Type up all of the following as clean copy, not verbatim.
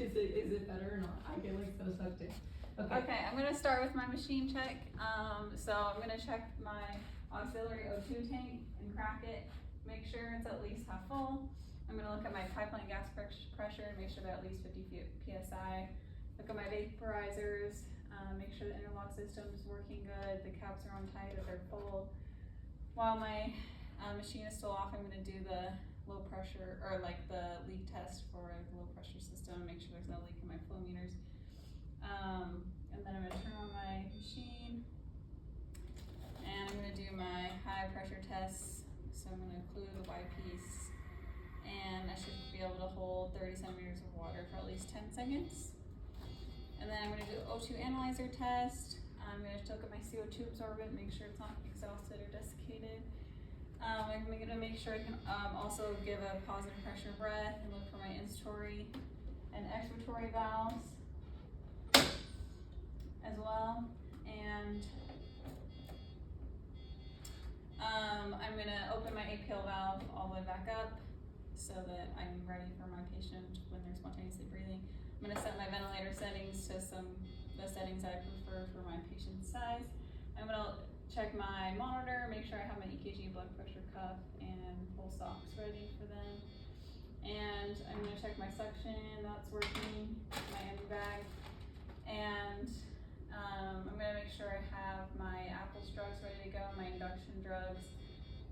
Is it better or not? I get like so sucked in. Okay, I'm gonna start with my machine check. So I'm gonna check my auxiliary O2 tank and crack it, make sure it's at least half full. I'm gonna look at my pipeline gas pressure, make sure they're at least 50 psi. Look at my vaporizers, make sure the interlock system is working good, the caps are on tight, that they're full. While my machine is still off, I'm gonna do the low pressure, or like the leak test for the low pressure system, make sure there's no leak in my flow meters. And then I'm gonna turn on my machine, and I'm gonna do my high pressure tests. So I'm gonna include the Y piece, and I should be able to hold 30 centimeters of water for at least 10 seconds. And then I'm gonna do O2 analyzer test. I'm gonna look at my CO2 absorbent, make sure it's not exhausted or desiccated. I'm gonna make sure I can also give a positive pressure breath and look for my inspiratory and expiratory valves as well. And I'm gonna open my APL valve all the way back up so that I'm ready for my patient when they're spontaneously breathing. I'm gonna set my ventilator settings to the settings I prefer for my patient's size. I'm gonna check my monitor, make sure I have my EKG, blood pressure cuff, and pulse ox ready for them. And I'm gonna check my suction, that's working, my empty bag. And I'm gonna make sure I have my Apple's drugs ready to go, my induction drugs.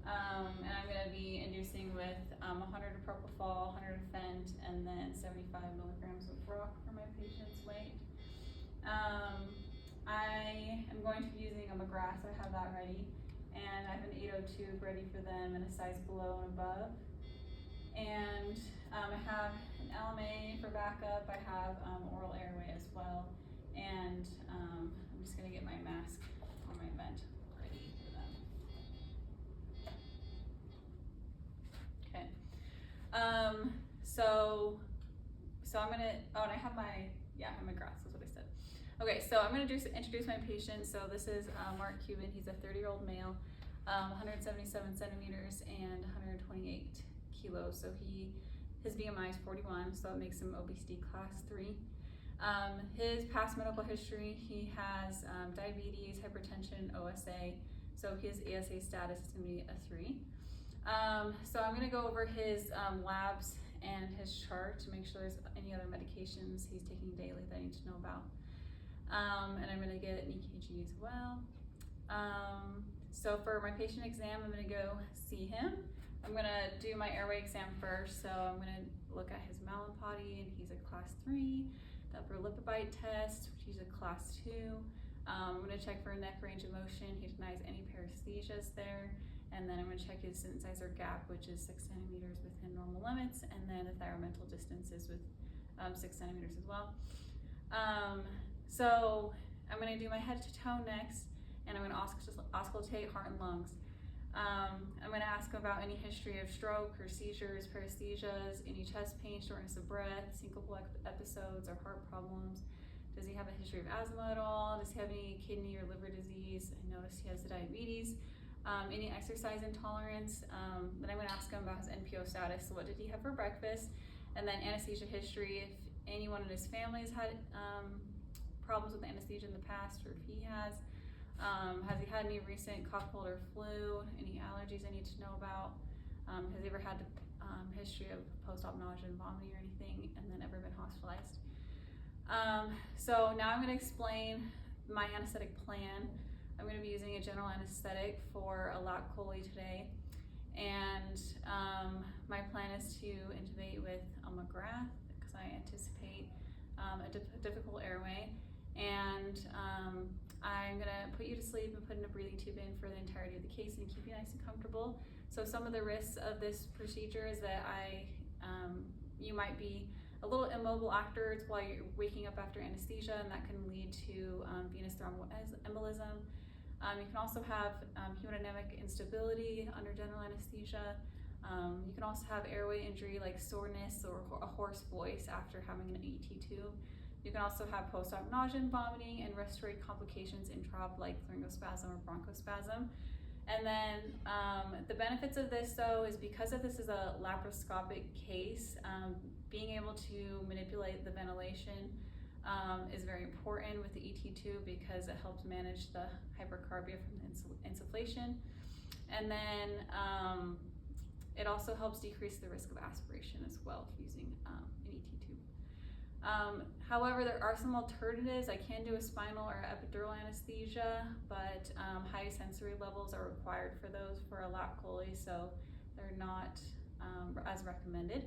And I'm gonna be inducing with 100 of propofol, 100 of fent, and then 75 milligrams of rock for my patient's weight. I am going to be using a McGrath, so I have that ready. And I have an 802 ready for them in a size below and above. And I have an LMA for backup. I have oral airway as well. And I'm just gonna get my mask on my vent ready for them. Okay. So I'm gonna, and I have my McGrath, that's what I said. Okay, so I'm gonna introduce my patient. So this is Mark Cuban. He's a 30-year-old male, 177 centimeters and 128 kilos. So his BMI is 41, so it makes him obesity class 3. His past medical history, he has diabetes, hypertension, OSA. So his ASA status is gonna be a 3. So I'm gonna go over his labs and his chart to make sure there's any other medications he's taking daily that I need to know about. And I'm gonna get an EKG as well. So for my patient exam, I'm gonna go see him. I'm gonna do my airway exam first. So I'm gonna look at his Mallampati, and he's a class 3. The upper lip bite test, which he's a class 2. I'm gonna check for a neck range of motion. He denies any paresthesias there. And then I'm gonna check his incisor gap, which is 6 centimeters within normal limits. And then the thyromental distance is with 6 centimeters as well. So I'm gonna do my head to toe next, and I'm gonna auscultate heart and lungs. I'm gonna ask him about any history of stroke or seizures, paresthesias, any chest pain, shortness of breath, syncopal episodes, or heart problems. Does he have a history of asthma at all? Does he have any kidney or liver disease? I noticed he has the diabetes. Any exercise intolerance. Then I'm gonna ask him about his NPO status. So what did he have for breakfast? And then anesthesia history, if anyone in his family has had problems with anesthesia in the past, or if he has. Has he had any recent cough, cold, or flu? Any allergies I need to know about? Has he ever had a history of post-op nausea and vomiting or anything, and then ever been hospitalized? So now I'm going to explain my anesthetic plan. I'm going to be using a general anesthetic for a lap chole today, and my plan is to intubate with a McGrath because I anticipate a difficult airway, and I'm gonna put you to sleep and put in a breathing tube in for the entirety of the case and keep you nice and comfortable. So some of the risks of this procedure is that you might be a little immobile afterwards while you're waking up after anesthesia, and that can lead to venous thromboembolism. You can also have hemodynamic instability under general anesthesia. You can also have airway injury like soreness or a hoarse voice after having an ET tube. You can also have post-op nausea and vomiting, and respiratory complications intra-op like laryngospasm or bronchospasm. And then the benefits of this though is because this is a laparoscopic case, being able to manipulate the ventilation is very important with the ET tube because it helps manage the hypercarbia from the insufflation. And then it also helps decrease the risk of aspiration as well using an ET tube. However, there are some alternatives. I can do a spinal or epidural anesthesia, but high sensory levels are required for those for a lap chole, so they're not as recommended.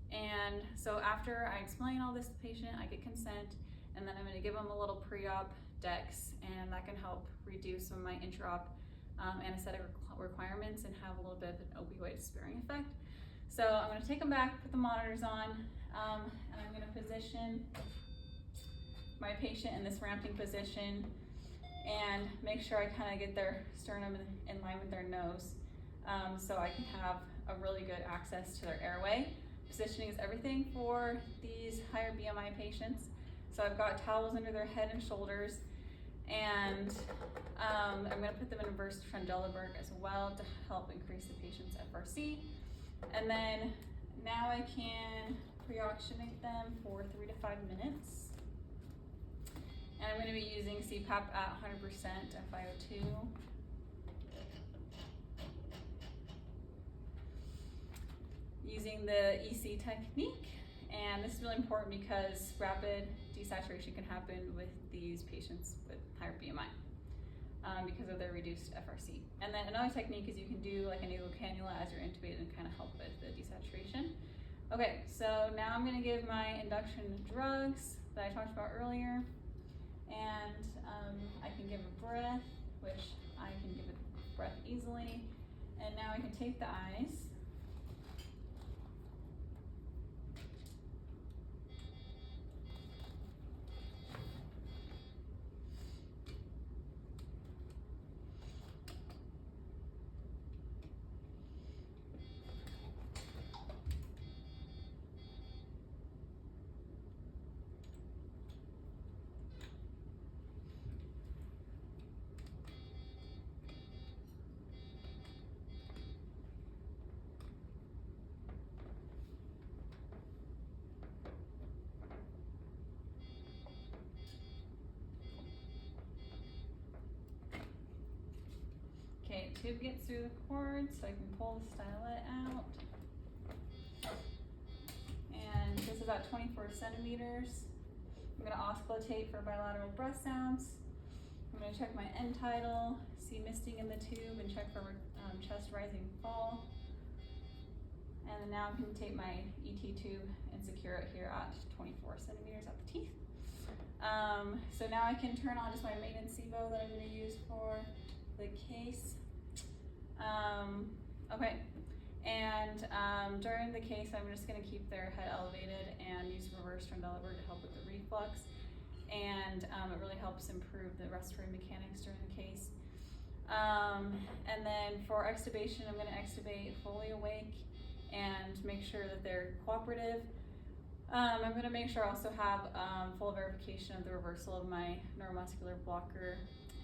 And so after I explain all this to the patient, I get consent, and then I'm going to give them a little pre-op dex, and that can help reduce some of my intra-op anesthetic requirements and have a little bit of an opioid sparing effect. So I'm going to take them back, put the monitors on, and I'm going to position my patient in this ramping position and make sure I kind of get their sternum in line with their nose, so I can have a really good access to their airway. Positioning is everything for these higher BMI patients. So I've got towels under their head and shoulders, and I'm going to put them in reverse Trendelenburg as well to help increase the patient's FRC. And then now I can pre-oxygenate them for 3 to 5 minutes. And I'm going to be using CPAP at 100% FiO2. Using the EC technique, and this is really important because rapid desaturation can happen with these patients with higher BMI because of their reduced FRC. And then another technique is you can do like a nasal cannula as you're intubated and kind of help with the desaturation. Okay, so now I'm going to give my induction drugs that I talked about earlier, and I can give a breath, which I can give a breath easily, and now I can take the eyes. Okay, tube gets through the cord, so I can pull the stylet out. And this is about 24 centimeters. I'm going to auscultate for bilateral breath sounds. I'm going to check my end tidal, see misting in the tube, and check for chest rising fall. And then now I'm going to take my ET tube and secure it here at 24 centimeters at the teeth. So now I can turn on just my maintenance SIVO that I'm going to use for the case. Okay, and during the case, I'm just going to keep their head elevated and use reverse Trendelenburg to help with the reflux, and it really helps improve the respiratory mechanics during the case. And then for extubation, I'm going to extubate fully awake and make sure that they're cooperative. I'm going to make sure I also have full verification of the reversal of my neuromuscular blocker,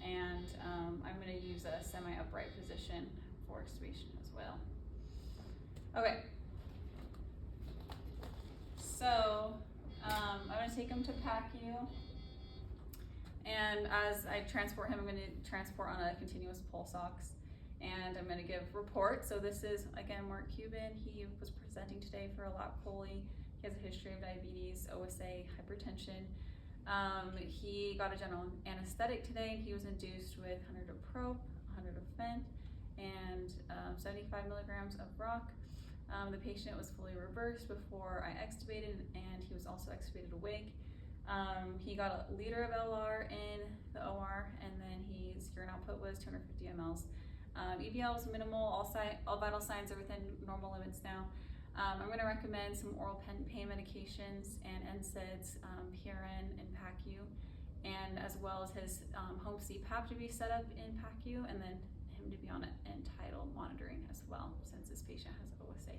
and I'm going to use a semi-upright position for extubation as well. Okay, so I'm going to take him to PACU, and as I transport him, I'm going to transport on a continuous pulse ox, and I'm going to give report. So this is, again, Mark Cuban. He was presenting today for a lap chole. He has a history of diabetes, OSA, hypertension. He got a general anesthetic today. He was induced with 100 of prop, 100 of fent, and 75 milligrams of rock. The patient was fully reversed before I extubated, and he was also extubated awake. He got a liter of LR in the OR, and then his urine output was 250 mLs. EBL was minimal. All vital signs are within normal limits now. I'm going to recommend some oral pain medications and NSAIDs, PRN and PACU, and as well as his home CPAP to be set up in PACU, and then him to be on end tidal monitoring as well, since this patient has OSA.